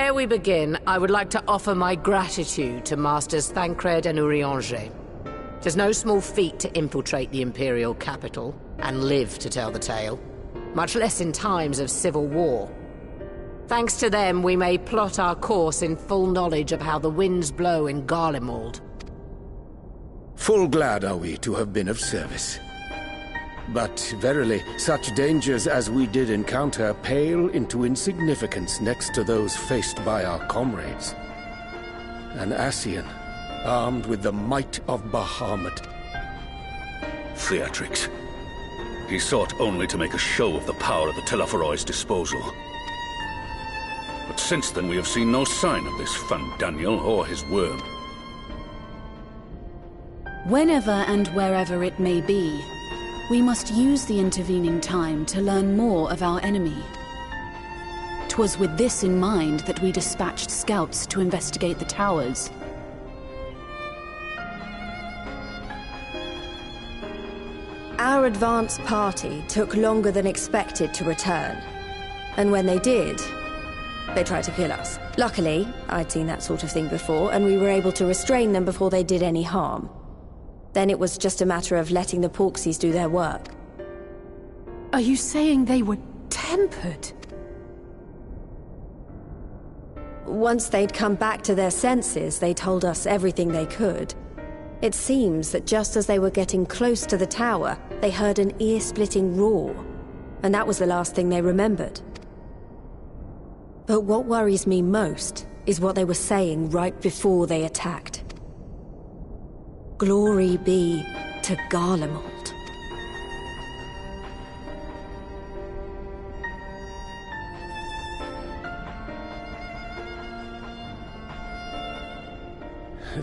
Ere we begin, I would like to offer my gratitude to Masters Thancred and Urianger. It is no small feat to infiltrate the Imperial capital and live to tell the tale, much less in times of civil war. Thanks to them, we may plot our course in full knowledge of how the winds blow in Garlemald. Full glad are we to have been of service. But verily, such dangers as we did encounter pale into insignificance next to those faced by our comrades. An Ascian, armed with the might of Bahamut. Theatrics. He sought only to make a show of the power at the Telophoroid's disposal. But since then we have seen no sign of this Fandaniel or his worm. Whenever and wherever it may be, we must use the intervening time to learn more of our enemy. 'Twas with this in mind that we dispatched scouts to investigate the towers. Our advance party took longer than expected to return. And when they did, they tried to kill us. Luckily, I'd seen that sort of thing before, and we were able to restrain them before they did any harm. Then it was just a matter of letting the Porksies do their work. Are you saying they were tempered? Once they'd come back to their senses, they told us everything they could. It seems that just as they were getting close to the tower, they heard an ear-splitting roar, and that was the last thing they remembered. But what worries me most is what they were saying right before they attacked. Glory be to Garlemald.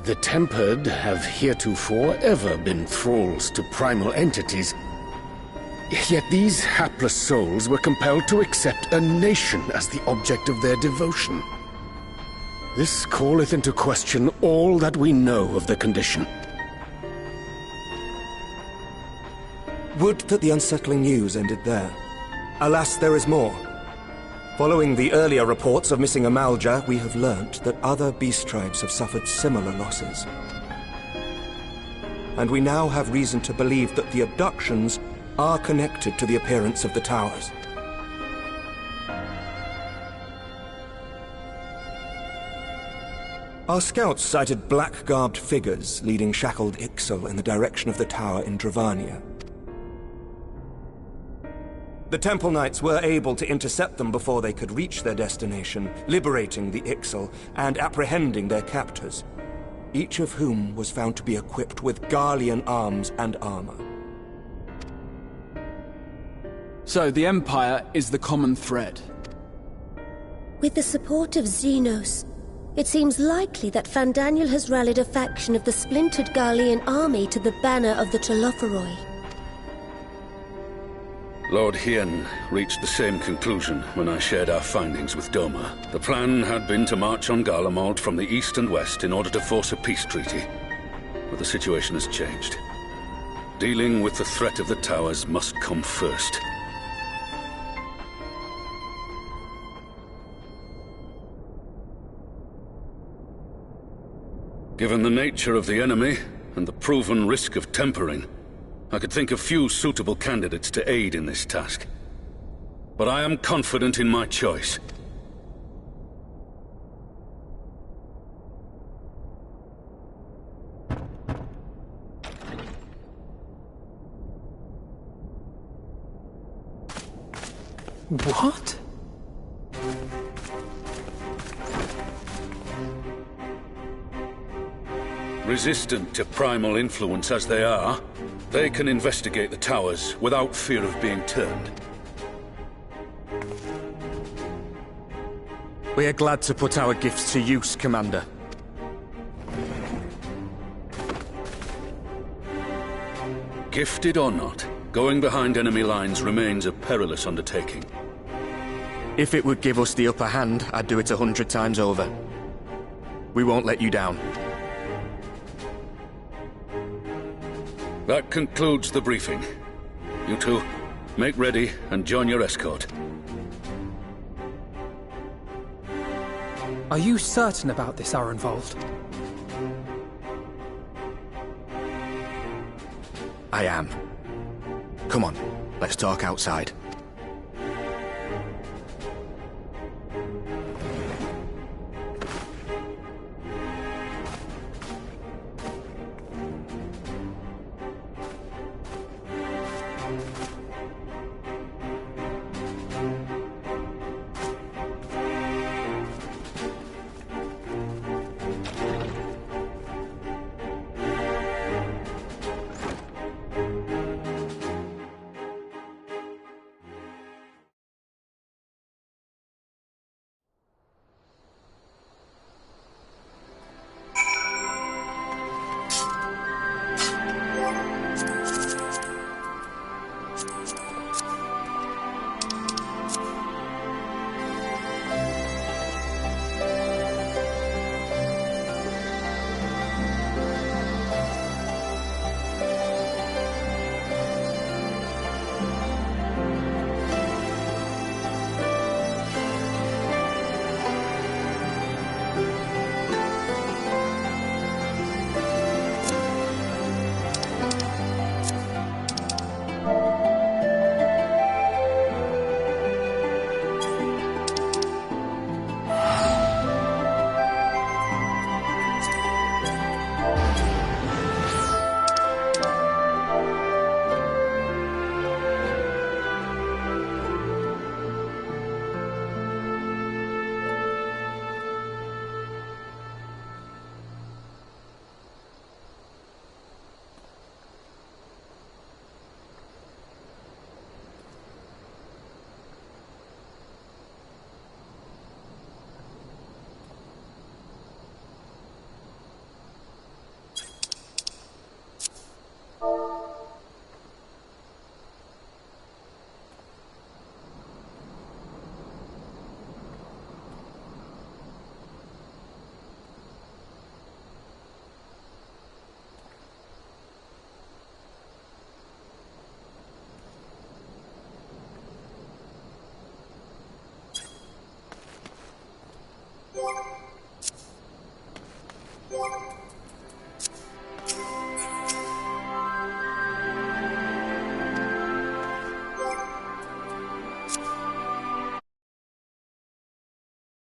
The Tempered have heretofore ever been thralls to primal entities. Yet these hapless souls were compelled to accept a nation as the object of their devotion. This calleth into question all that we know of the condition. Would that the unsettling news ended there. Alas, there is more. Following the earlier reports of missing Amalja, we have learnt that other beast tribes have suffered similar losses. And we now have reason to believe that the abductions are connected to the appearance of the towers. Our scouts sighted black-garbed figures leading shackled Ixal in the direction of the tower in Dravania. The Temple Knights were able to intercept them before they could reach their destination, liberating the Ixal and apprehending their captors, each of whom was found to be equipped with Garlean arms and armor. So the Empire is the common thread. With the support of Xenos, it seems likely that Fandaniel has rallied a faction of the splintered Garlean army to the banner of the Telophoroi. Lord Hien reached the same conclusion when I shared our findings with Doma. The plan had been to march on Garlemald from the east and west in order to force a peace treaty. But the situation has changed. Dealing with the threat of the towers must come first. Given the nature of the enemy and the proven risk of tempering, I could think of few suitable candidates to aid in this task. But I am confident in my choice. What? Resistant to primal influence as they are, they can investigate the towers without fear of being turned. We are glad to put our gifts to use, Commander. Gifted or not, going behind enemy lines remains a perilous undertaking. If it would give us the upper hand, I'd do it 100 times over. We won't let you down. That concludes the briefing. You two, make ready and join your escort. Are you certain about this, Arenvold? I am. Come on, let's talk outside.